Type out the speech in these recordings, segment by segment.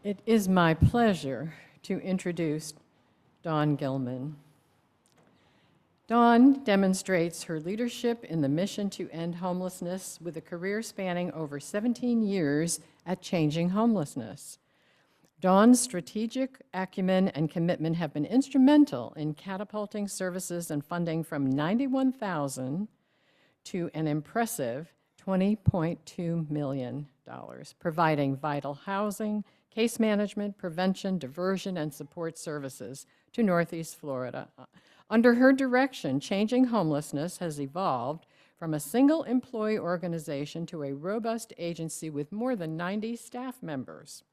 It is my pleasure to introduce Dawn Gillman. Dawn demonstrates her leadership in the mission to end homelessness with a career spanning over 17 years at Changing Homelessness. Dawn's strategic acumen and commitment have been instrumental in catapulting services and funding from $91,000 to an impressive $20.2 million, providing vital housing, case management, prevention, diversion, and support services to Northeast Florida. Under her direction, Changing Homelessness has evolved from a single employee organization to a robust agency with more than 90 staff members.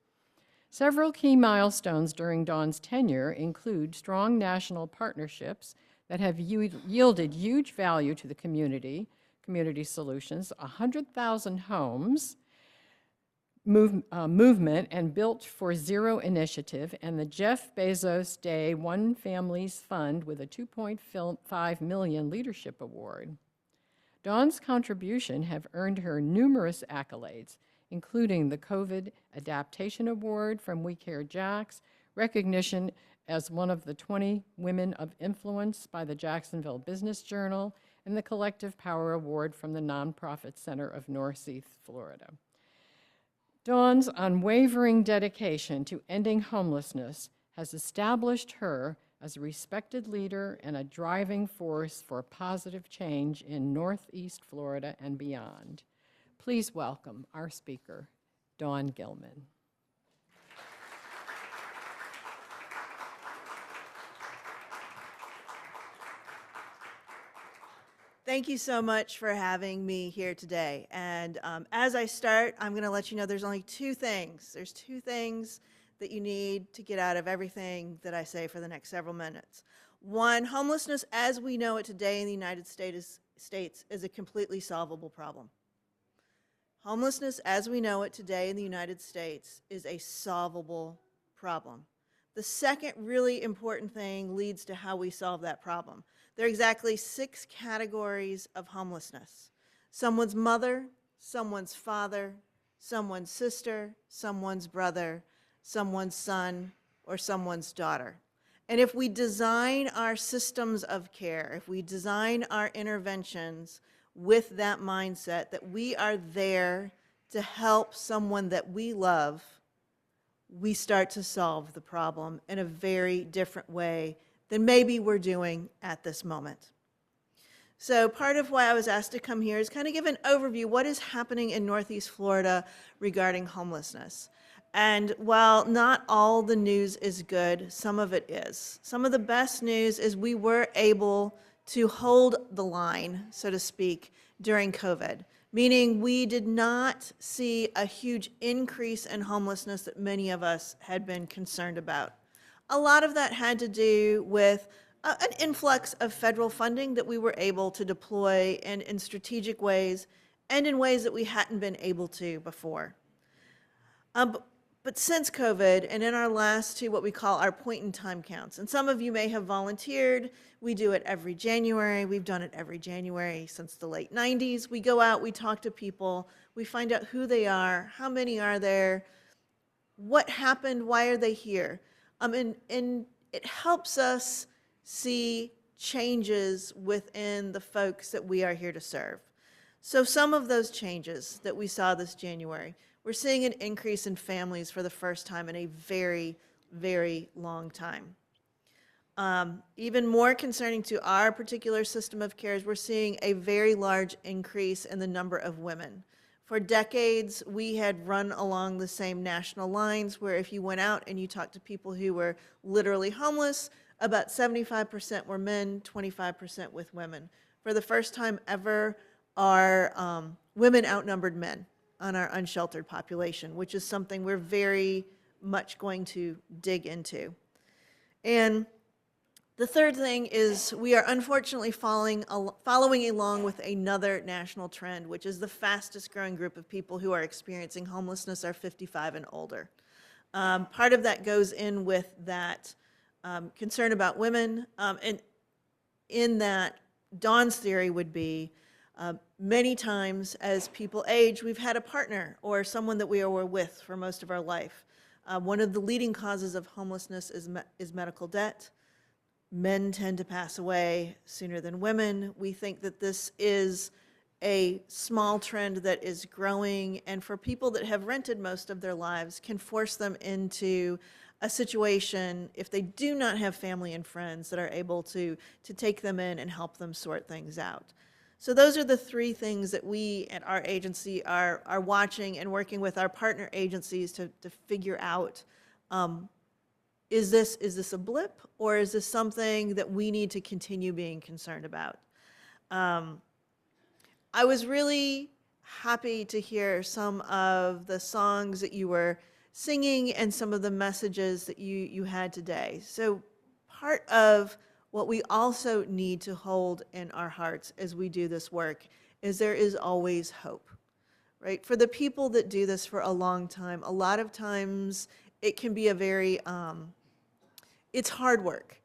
Several key milestones during Dawn's tenure include strong national partnerships that have yielded huge value to the community solutions, 100,000 homes, movement, and Built for Zero initiative, and the Jeff Bezos Day One Families Fund with a $2.5 million leadership award. Dawn's contribution have earned her numerous accolades, including the COVID Adaptation Award from We Care Jax, recognition as one of the 20 Women of Influence by the Jacksonville Business Journal, and the Collective Power Award from the Nonprofit Center of Northeast Florida. Dawn's unwavering dedication to ending homelessness has established her as a respected leader and a driving force for positive change in Northeast Florida and beyond. Please welcome our speaker, Dawn Gillman. Thank you so much for having me here today. And as I start, I'm going to let you know there's only two things. There's two things that you need to get out of everything that I say for the next several minutes. One, homelessness as we know it today in the United States is a completely solvable problem. Homelessness as we know it today in the United States is a solvable problem. The second really important thing leads to how we solve that problem. There are exactly 6 categories of homelessness: someone's mother, someone's father, someone's sister, someone's brother, someone's son, or someone's daughter. And if we design our systems of care, if we design our interventions with that mindset that we are there to help someone that we love, we start to solve the problem in a very different way than maybe we're doing at this moment. So part of why I was asked to come here is kind of give an overview what is happening in Northeast Florida regarding homelessness. And while not all the news is good, some of it is. Some of the best news is we were able to hold the line, so to speak, during COVID, meaning we did not see a huge increase in homelessness that many of us had been concerned about. A lot of that had to do with an influx of federal funding that we were able to deploy in strategic ways and in ways that we hadn't been able to before. But since COVID, and in our last two, what we call our point-in-time counts, and some of you may have volunteered, we do it every January. We've done it every January since the late 90s. We go out, we talk to people, we find out who they are, how many are there, what happened, why are they here? And it helps us see changes within the folks that we are here to serve. So some of those changes that we saw this January, we're seeing an increase in families for the first time in a very, very long time. Even more concerning to our particular system of care is we're seeing a very large increase in the number of women. For decades, we had run along the same national lines where if you went out and you talked to people who were literally homeless, about 75% were men, 25% with women. For the first time ever, our women outnumbered men on our unsheltered population, which is something we're very much going to dig into. And the third thing is we are unfortunately following along with another national trend, which is the fastest growing group of people who are experiencing homelessness are 55 and older. Part of that goes in with that concern about women, and in that Dawn's theory would be many times as people age, we've had a partner or someone that we were with for most of our life. One of the leading causes of homelessness is medical debt. Men tend to pass away sooner than women. We think that this is a small trend that is growing, and for people that have rented most of their lives can force them into a situation, if they do not have family and friends that are able to take them in and help them sort things out. So those are the three things that we at our agency are watching and working with our partner agencies to figure out, is this a blip, or is this something that we need to continue being concerned about? I was really happy to hear some of the songs that you were singing and some of the messages that you had today. So part of what we also need to hold in our hearts as we do this work is there is always hope, right? For the people that do this for a long time, a lot of times it can be a very, it's hard work.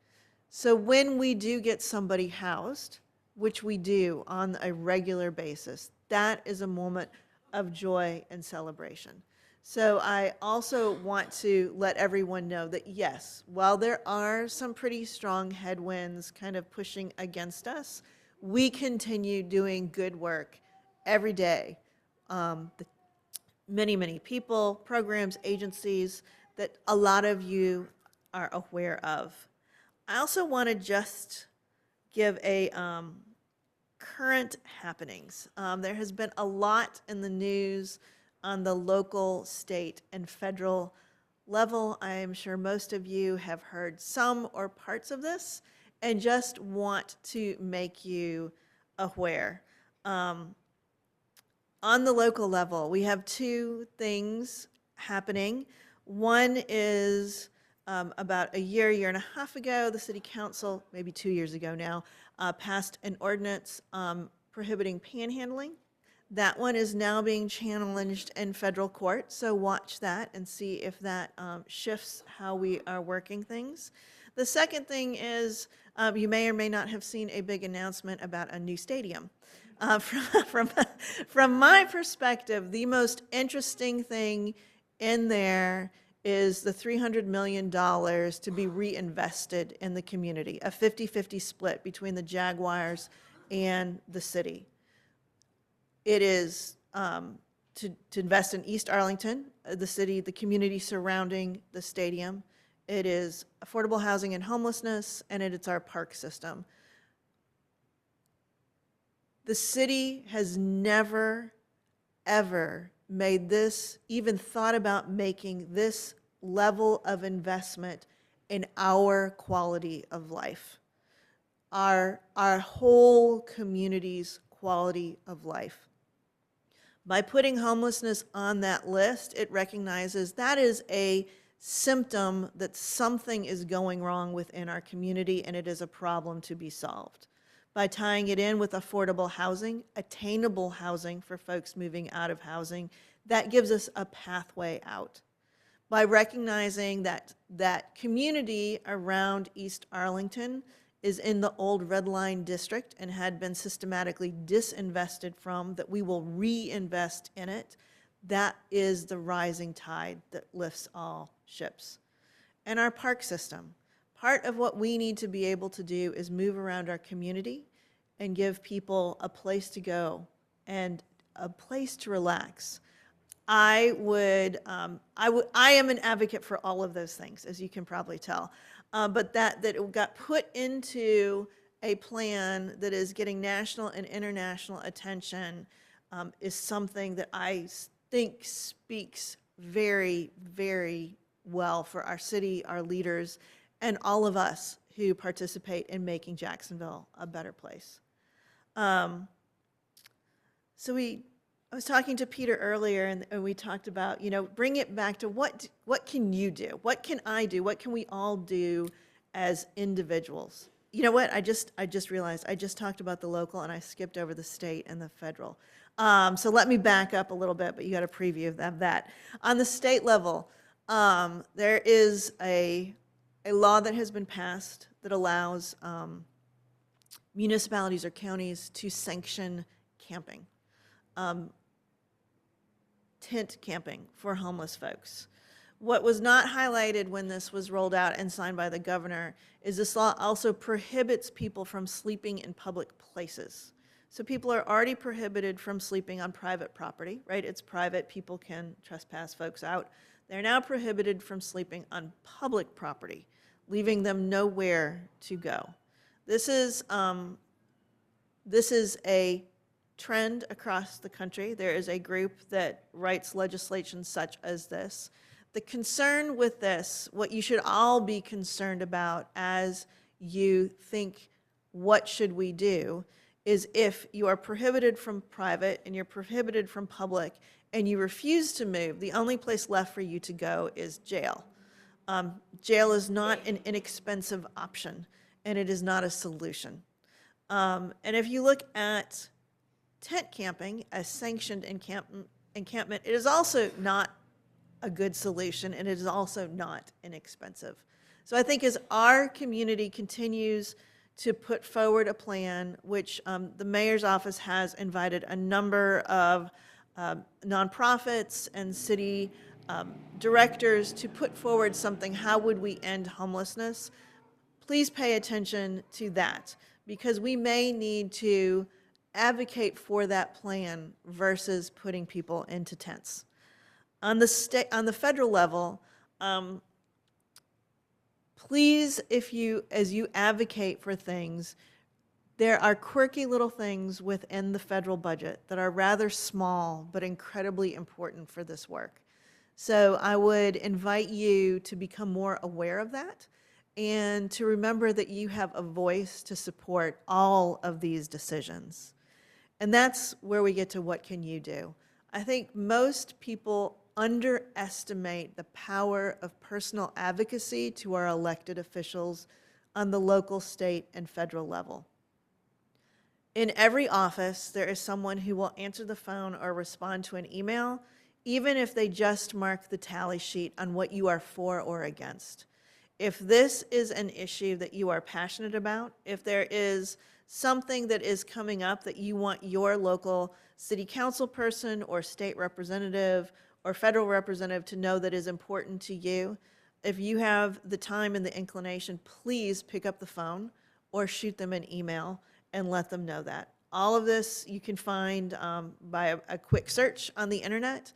So when we do get somebody housed, which we do on a regular basis, that is a moment of joy and celebration. So I also want to let everyone know that yes, while there are some pretty strong headwinds kind of pushing against us, we continue doing good work every day. Many people, programs, agencies that a lot of you are aware of. I also want to just give a current happenings. There has been a lot in the news on the local, state, and federal level. I am sure most of you have heard some or parts of this and just want to make you aware. On the local level, we have two things happening. One is about a year and a half ago, the city council, maybe 2 years ago now, passed an ordinance prohibiting panhandling. That one is now being challenged in federal court, so watch that and see if that shifts how we are working things. The second thing is you may or may not have seen a big announcement about a new stadium. From my perspective, the most interesting thing in there is the $300 million to be reinvested in the community, a 50-50 split between the Jaguars and the city. It is to invest in East Arlington, the city, the community surrounding the stadium. It is affordable housing and homelessness, and it's our park system. The city has never, ever made this, even thought about making this level of investment in our quality of life, our whole community's quality of life. By putting homelessness on that list, it recognizes that is a symptom that something is going wrong within our community and it is a problem to be solved. By tying it in with affordable housing, attainable housing for folks moving out of housing, that gives us a pathway out. By recognizing that community around East Arlington is in the old Red Line district and had been systematically disinvested from, that we will reinvest in it, that is the rising tide that lifts all ships. And our park system. Part of what we need to be able to do is move around our community and give people a place to go and a place to relax. I am an advocate for all of those things, as you can probably tell. But that it got put into a plan that is getting national and international attention is something that I think speaks very, very well for our city, our leaders, and all of us who participate in making Jacksonville a better place. I was talking to Peter earlier, and we talked about, bring it back to what can you do? What can I do? What can we all do as individuals? You know what? I just realized I just talked about the local, and I skipped over the state and the federal. So let me back up a little bit, but you got a preview of that. On the state level, there is a law that has been passed that allows municipalities or counties to sanction camping. Tent camping for homeless folks. What was not highlighted when this was rolled out and signed by the governor is this law also prohibits people from sleeping in public places. So people are already prohibited from sleeping on private property, right? It's private, people can trespass folks out. They're now prohibited from sleeping on public property, leaving them nowhere to go. This is a trend across the country. There is a group that writes legislation such as this. The concern with this, what you should all be concerned about as you think, what should we do, is if you are prohibited from private and you're prohibited from public and you refuse to move, the only place left for you to go is jail. Jail is not an inexpensive option, and it is not a solution. And if you look at tent camping as sanctioned encampment, it is also not a good solution, and it is also not inexpensive. So I think as our community continues to put forward a plan, which the mayor's office has invited a number of nonprofits and city directors to put forward something, how would we end homelessness? Please pay attention to that, because we may need to advocate for that plan versus putting people into tents. On the federal level, please, as you advocate for things, there are quirky little things within the federal budget that are rather small but incredibly important for this work. So I would invite you to become more aware of that and to remember that you have a voice to support all of these decisions. And that's where we get to what can you do. I think most people underestimate the power of personal advocacy to our elected officials on the local, state, and federal level. In every office, there is someone who will answer the phone or respond to an email, even if they just mark the tally sheet on what you are for or against. If this is an issue that you are passionate about, if there is something that is coming up that you want your local city council person or state representative or federal representative to know that is important to you, if you have the time and the inclination, please pick up the phone or shoot them an email and let them know that. All of this you can find by a quick search on the internet,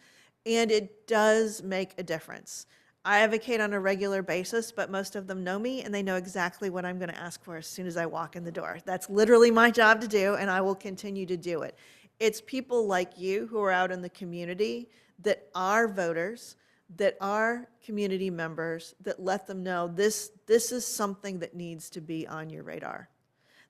and it does make a difference. I advocate on a regular basis, but most of them know me and they know exactly what I'm going to ask for as soon as I walk in the door. That's literally my job to do, and I will continue to do it. It's people like you who are out in the community that are voters, that are community members, that let them know this is something that needs to be on your radar.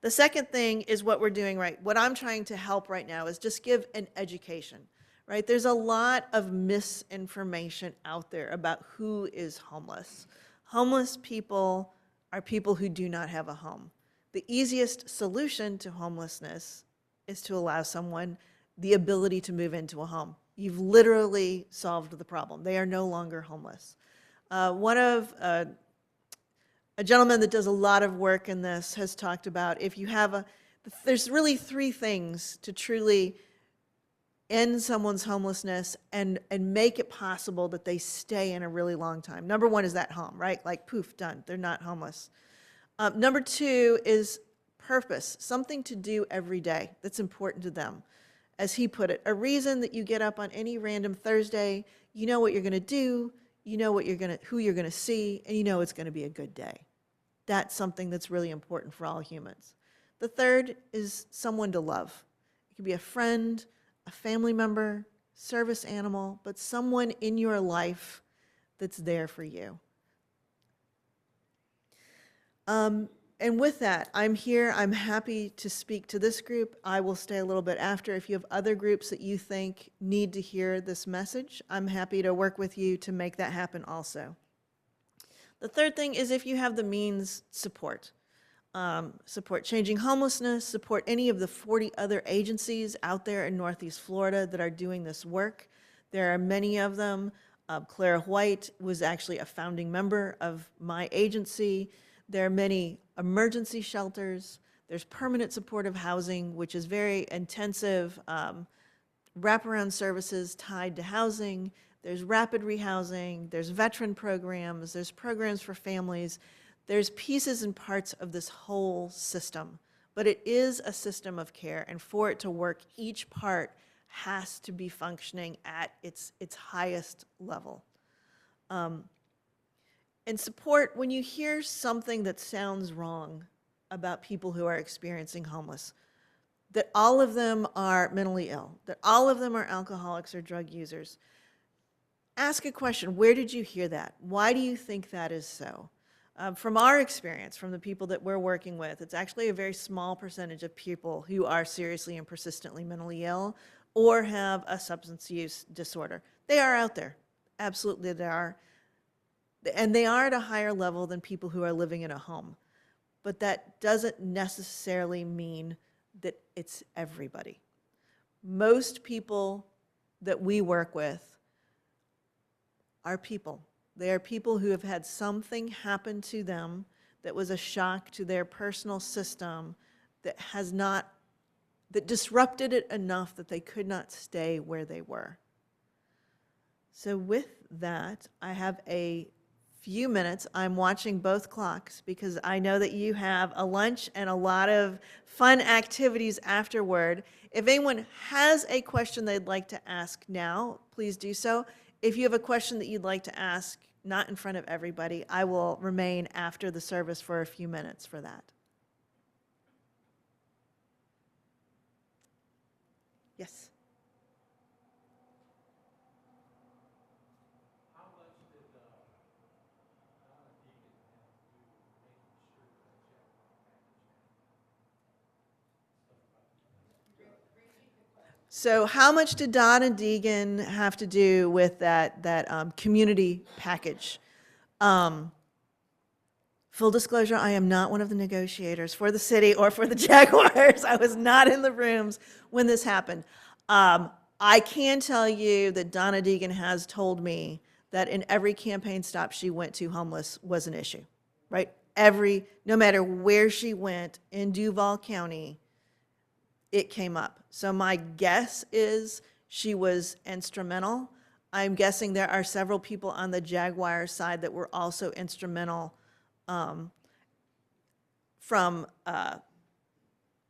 The second thing is what we're doing right. What I'm trying to help right now is just give an education, right? There's a lot of misinformation out there about who is homeless. Homeless people are people who do not have a home. The easiest solution to homelessness is to allow someone the ability to move into a home. You've literally solved the problem. They are no longer homeless. A gentleman that does a lot of work in this has talked about if you have there's really three things to truly end someone's homelessness and make it possible that they stay in a really long time. Number one is that home, right? Like poof, done, they're not homeless. Number two is purpose, something to do every day that's important to them. As he put it, a reason that you get up on any random Thursday, you know what you're going to do, you know who you're going to see, and you know it's going to be a good day. That's something that's really important for all humans. The third is someone to love. It could be a friend, a family member, service animal, but someone in your life that's there for you. And with that, I'm here. I'm happy to speak to this group. I will stay a little bit after. If you have other groups that you think need to hear this message, I'm happy to work with you to make that happen also. The third thing is if you have the means, support. Support Changing Homelessness, support any of the 40 other agencies out there in Northeast Florida that are doing this work. There are many of them. Clara White was actually a founding member of my agency. There are many emergency shelters. There's permanent supportive housing, which is very intensive wraparound services tied to housing. there's rapid rehousing, there's veteran programs, there's programs for families. There's pieces and parts of this whole system, but it is a system of care, and for it to work, each part has to be functioning at its highest level. And support, when you hear something that sounds wrong about people who are experiencing homeless, that all of them are mentally ill, that all of them are alcoholics or drug users, ask a question: where did you hear that? Why do you think that is so? From our experience, from the people that we're working with, it's actually a very small percentage of people who are seriously and persistently mentally ill or have a substance use disorder. They are out there. Absolutely they are. And they are at a higher level than people who are living in a home. But that doesn't necessarily mean that it's everybody. Most people that we work with are people. They are people who have had something happen to them that was a shock to their personal system that disrupted it enough that they could not stay where they were. So with that, I have a few minutes. I'm watching both clocks because I know that you have a lunch and a lot of fun activities afterward. If anyone has a question they'd like to ask now, please do so. If you have a question that you'd like to ask, not in front of everybody, I will remain after the service for a few minutes for that. Yes? So how much did Dawn and Deegan have to do with that community package? Full disclosure, I am not one of the negotiators for the city or for the Jaguars. I was not in the rooms when this happened. I can tell you that Donna Deegan has told me that in every campaign stop she went to, homeless was an issue, right? No matter where she went in Duval County, it came up. So my guess is she was instrumental. I'm guessing there are several people on the Jaguar side that were also instrumental from an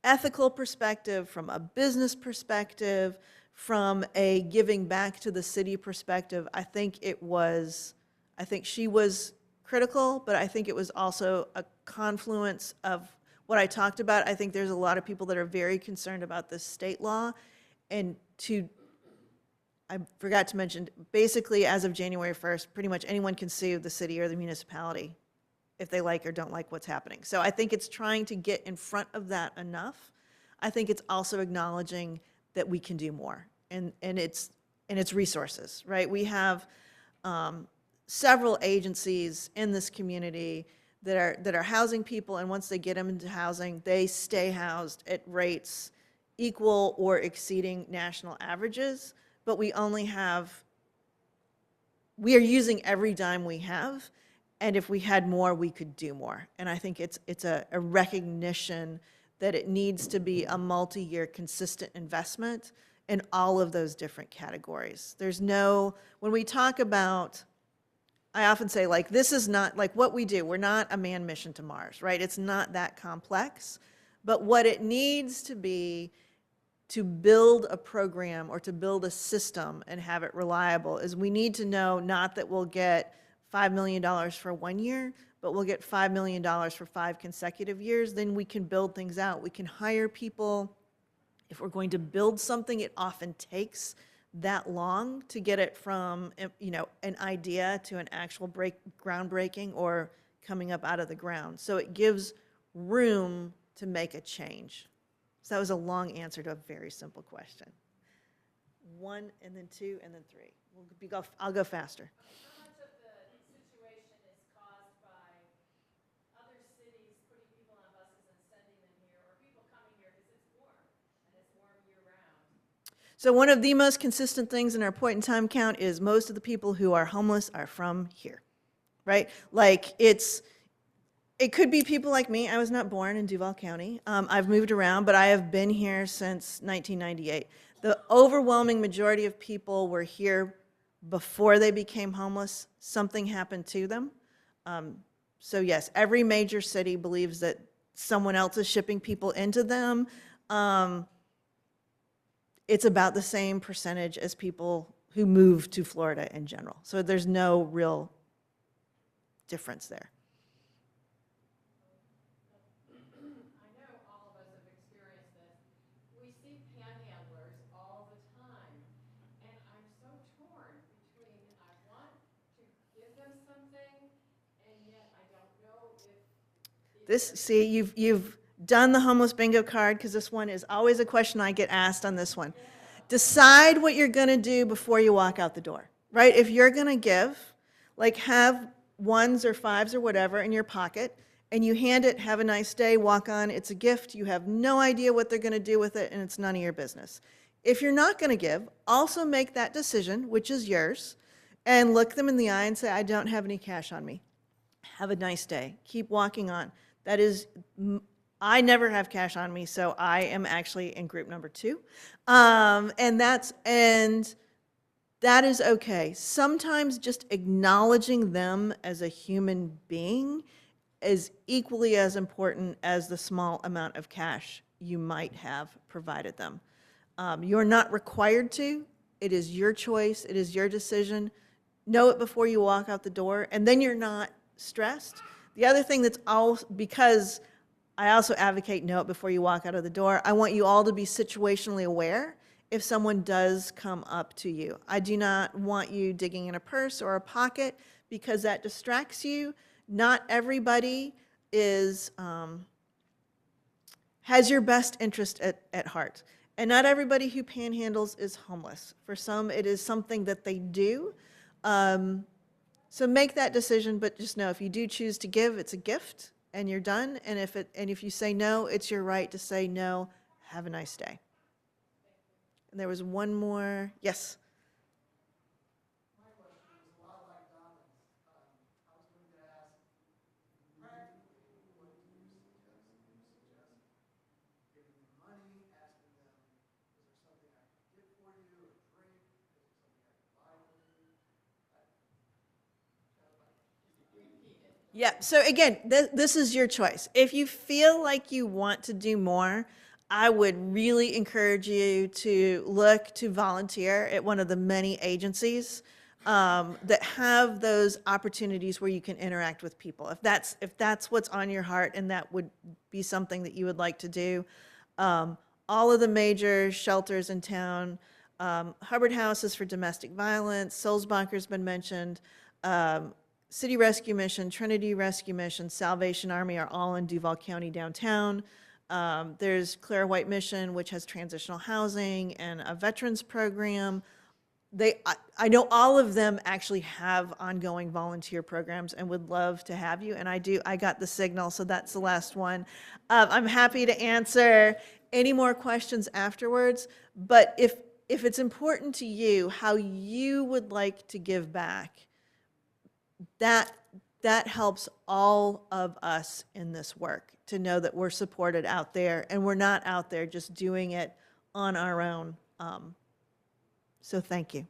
ethical perspective, from a business perspective, from a giving back to the city perspective. I think she was critical, but I think it was also a confluence of what I talked about. I think there's a lot of people that are very concerned about this state law. And I forgot to mention, basically as of January 1st, pretty much anyone can sue the city or the municipality if they like or don't like what's happening. So I think it's trying to get in front of that enough. I think it's also acknowledging that we can do more, and it's resources, right? We have several agencies in this community that are housing people, and once they get them into housing, they stay housed at rates equal or exceeding national averages, but we are using every dime we have, and if we had more, we could do more. And I think it's a recognition that it needs to be a multi-year consistent investment in all of those different categories. When we talk about, I often say, like, this is not, like, what we do, we're not a manned mission to Mars, right? It's not that complex. But what it needs to be to build a program or to build a system and have it reliable is we need to know not that we'll get $5 million for 1 year, but we'll get $5 million for 5 consecutive years. Then we can build things out. We can hire people. If we're going to build something, it often takes that long to get it from, an idea to an actual groundbreaking or coming up out of the ground. So it gives room to make a change. So that was a long answer to a very simple question. 1 and then 2 and then 3. I'll go faster. How much of the situation is caused by other cities putting people on buses and sending them here, or people coming here because it's warm and it's warm year-round? So one of the most consistent things in our point-in-time count is most of the people who are homeless are from here, right? Like, it could be people like me. I was not born in Duval County. I've moved around, but I have been here since 1998. The overwhelming majority of people were here before they became homeless, something happened to them. So yes, every major city believes that someone else is shipping people into them. It's about the same percentage as people who move to Florida in general. So there's no real difference there. I know all of us have experienced this. We see panhandlers all the time, and I'm so torn between I want to give them something, and yet I don't know if See, you've done the homeless bingo card, because this one is always a question I get asked on this one. Decide what you're going to do before you walk out the door, right? If you're going to give, like have ones or fives or whatever in your pocket, and you hand it, have a nice day, walk on, it's a gift, you have no idea what they're going to do with it, and it's none of your business. If you're not going to give, also make that decision, which is yours, and look them in the eye and say, I don't have any cash on me. Have a nice day. Keep walking on. That is, I never have cash on me, so I am actually in group number 2. And that is okay. Sometimes just acknowledging them as a human being is equally as important as the small amount of cash you might have provided them. You're not required to. It is your choice. It is your decision. Know it before you walk out the door, and then you're not stressed. The other thing that's all, because I also advocate know it before you walk out of the door, I want you all to be situationally aware if someone does come up to you. I do not want you digging in a purse or a pocket, because that distracts you. Not everybody is, has your best interest at heart. And not everybody who panhandles is homeless. For some, it is something that they do. So make that decision, but just know if you do choose to give, it's a gift, and you're done. And if you say no, it's your right to say no. Have a nice day. And there was one more. Yes. My question is a lot like Donna's. I was going to ask, practically, what do you suggest? Do you suggest giving them money, asking them, is there something I can get for you, a drink? Is there something I can buy for you? Yeah, so again, this is your choice. If you feel like you want to do more, I would really encourage you to look to volunteer at one of the many agencies that have those opportunities where you can interact with people. If that's what's on your heart and that would be something that you would like to do, all of the major shelters in town, Hubbard House is for domestic violence, Sulzbacher's been mentioned, City Rescue Mission, Trinity Rescue Mission, Salvation Army are all in Duval County downtown. There's Claire White Mission, which has transitional housing and a veterans program. I know all of them actually have ongoing volunteer programs and would love to have you, and I got the signal, so that's the last one. I'm happy to answer any more questions afterwards, but if it's important to you how you would like to give back, that helps all of us in this work to know that we're supported out there and we're not out there just doing it on our own. So thank you.